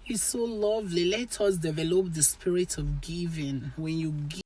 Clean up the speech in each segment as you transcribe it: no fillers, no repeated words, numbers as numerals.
It's so lovely. Let us develop the spirit of giving. When you give,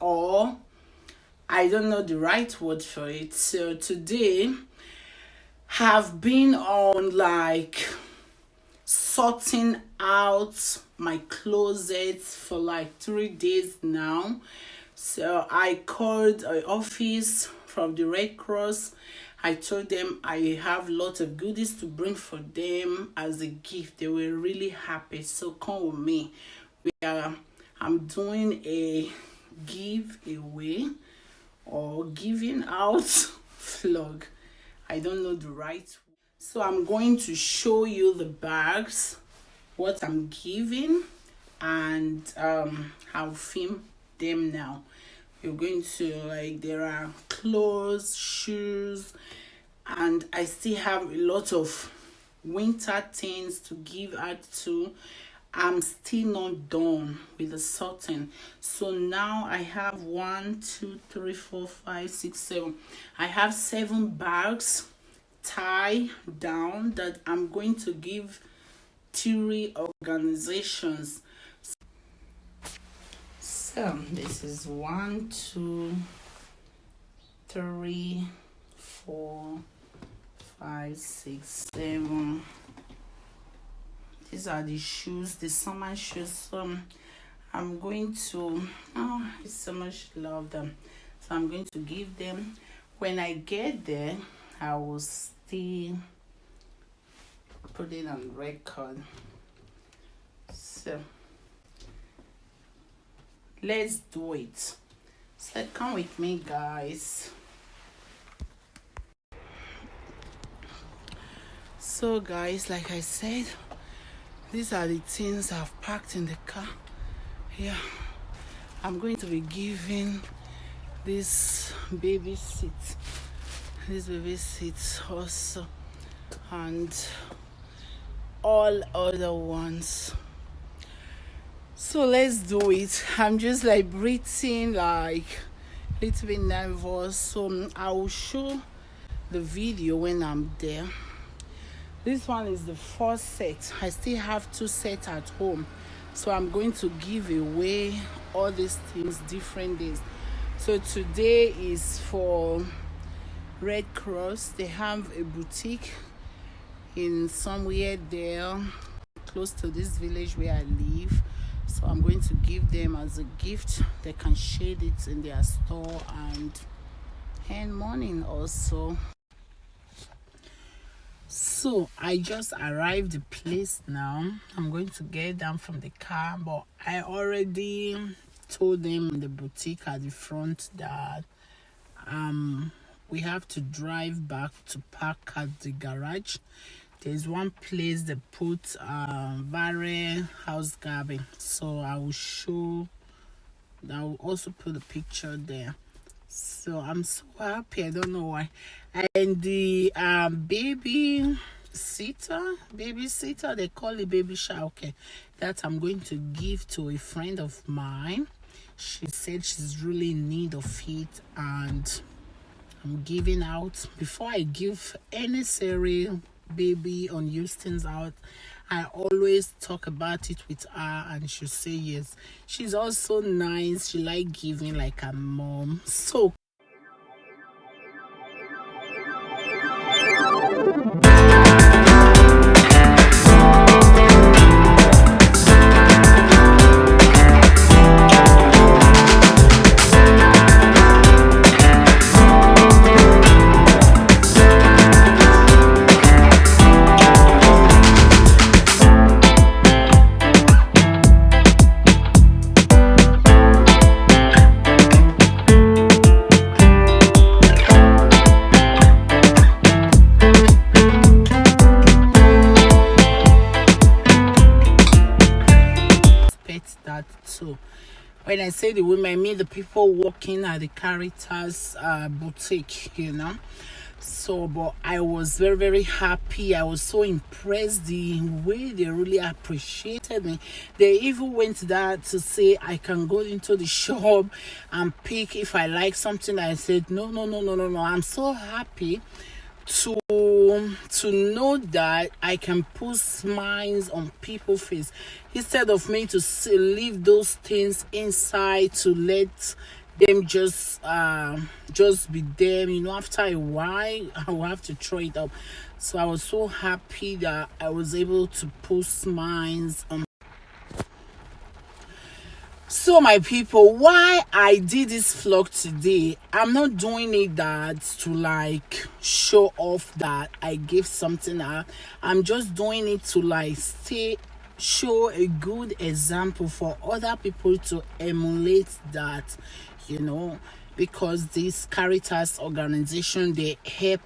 or I don't know the right word for it. So today have been on like sorting out my closet for like 3 days now. So I called an office from the Red Cross. I told them I have lots of goodies to bring for them as a gift. They were really happy. So come with me. I'm doing a giveaway or giving out vlog. I don't know the right. So I'm going to show you the bags, what I'm giving, and I'll film them now. You're going to like, there are clothes, shoes, and I still have a lot of winter things to give out to. I'm still not done with the sorting. So now I have 1, 2, 3, 4, 5, 6, 7. I have 7 bags tied down that I'm going to give 3 organizations. So this is 1, 2, 3, 4, 5, 6, 7. These are the shoes, the summer shoes. I'm going to, oh, I so much love them. So I'm going to give them. When I get there, I will still put it on record. So let's do it. So come with me, guys. So guys, like I said, these are the things I've packed in the car. Yeah, I'm going to be giving this baby seat. This baby seat also, and all other ones. So let's do it. I'm just like breathing, like a little bit nervous. So I will show the video when I'm there. This one is the first set. I still have 2 sets at home. So I'm going to give away all these things different days. So today is for Red Cross. They have a boutique in somewhere there close to this village where I live. So I'm going to give them as a gift. They can shade it in their store and hand money also. So I just arrived the place now. I'm going to get them from the car, but I already told them in the boutique at the front that we have to drive back to park at the garage. There's one place they put barrel house garbage, so I will also put a picture there. So I'm so happy. I don't know why. And the baby sitter, they call it baby shower, okay, that I'm going to give to a friend of mine. She said she's really in need of it, and I'm giving out. Before I give any cereal, baby unused things out, I always talk about it with her and she'll say yes. She's also nice. She like giving like a mom. So that too. When I say the women, I mean the people working at the Caritas boutique, So, but I was very, very happy. I was so impressed the way they really appreciated me. They even went there to say I can go into the shop and pick if I like something. I said, no, no, no, no, no, no. I'm so happy to know that I can put smiles on people's face instead of me to leave those things inside to let them just be them. After a while I will have to throw it up. So I was so happy that I was able to put smiles on. So my people, why I did this vlog today, I'm not doing it that to like show off that I gave something out. I'm just doing it to like show a good example for other people to emulate that, because this Caritas organization, they help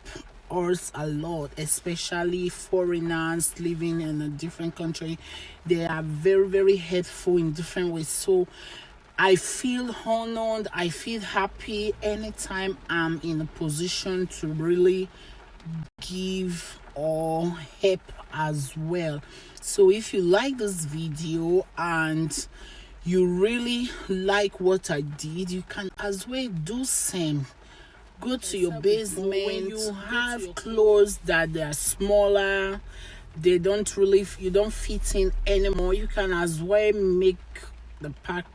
us a lot, especially foreigners living in a different country. They are very, very helpful in different ways. So I feel honored, I feel happy anytime I'm in a position to really give or help as well. So if you like this video and you really like what I did, you can as well do same. Go to your basement. When you have clothes that they are smaller, you don't fit in anymore, you can as well make the pack,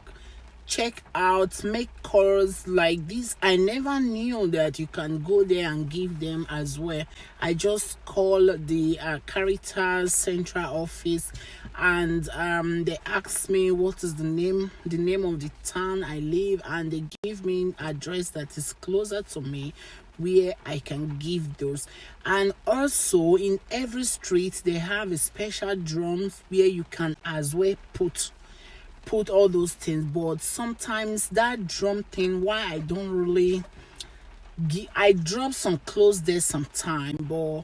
check out, make colors like this. I never knew that you can go there and give them as well. I just call the Caritas central office, and they asked me what is the name of the town I live, and they give me an address that is closer to me where I can give those. And also in every street they have a special drums where you can as well put all those things. But sometimes that drum thing, why I don't really I drop some clothes there sometime, but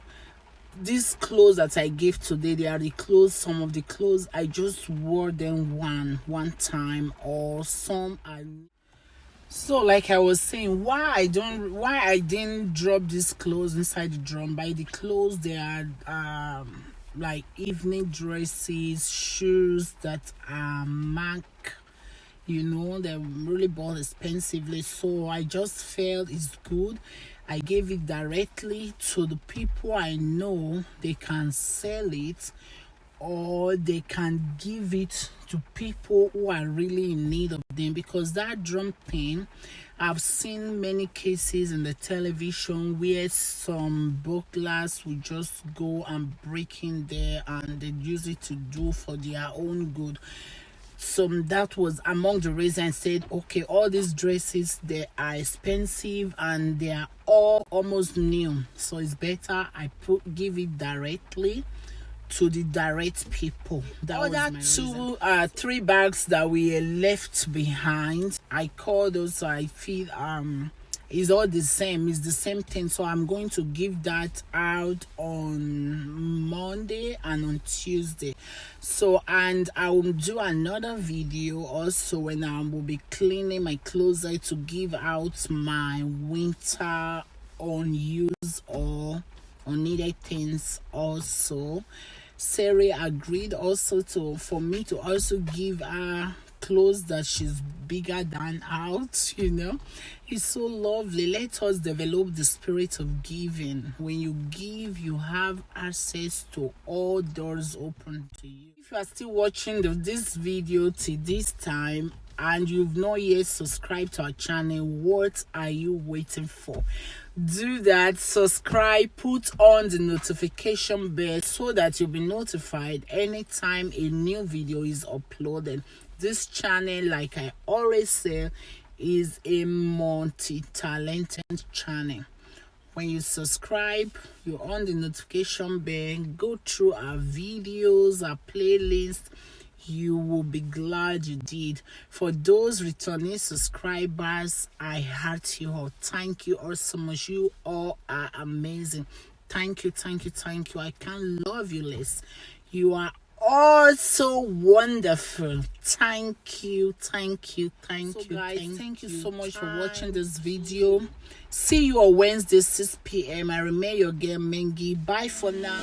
these clothes that I gave today, they are the clothes, some of the clothes I just wore them one time, or some so like I was saying, why I didn't drop these clothes inside the drum. By the clothes, they are like evening dresses, shoes that are MAC, they're really bought expensively. So I just felt it's good. I gave it directly to the people I know they can sell it, or they can give it to people who are really in need of them. Because that drum thing, I've seen many cases in the television where some burglars will just go and break in there and they use it to do for their own good. So that was among the reasons I said, okay, all these dresses, they are expensive and they are all almost new, so it's better I give it directly to the direct people. That was 3 bags that we left behind, I call those, I feel it's all the same, it's the same thing. So I'm going to give that out on Monday and on Tuesday. So, and I will do another video also when I will be cleaning my closet to give out my winter unused or unneeded things also. Sarah agreed also for me to also give her clothes that she's bigger than out. It's so lovely. Let us develop the spirit of giving. When you give, you have access to all doors open to you. If you are still watching this video till this time and you've not yet subscribed to our channel, what are you waiting for? Do that, subscribe, put on the notification bell so that you'll be notified anytime a new video is uploaded. This channel, like I always say, is a multi-talented channel. When you subscribe, you on the notification bell, go through our videos, our playlist, you will be glad you did. For those returning subscribers, I heart you all. Thank you all so much. You all are amazing. Thank you, thank you, thank you. I can't love you less. You are all so wonderful. Thank you, thank you, thank you, guys. Thank you so much for watching this video. See you on Wednesday 6 p.m. I remain your girl Mengi. Bye for now.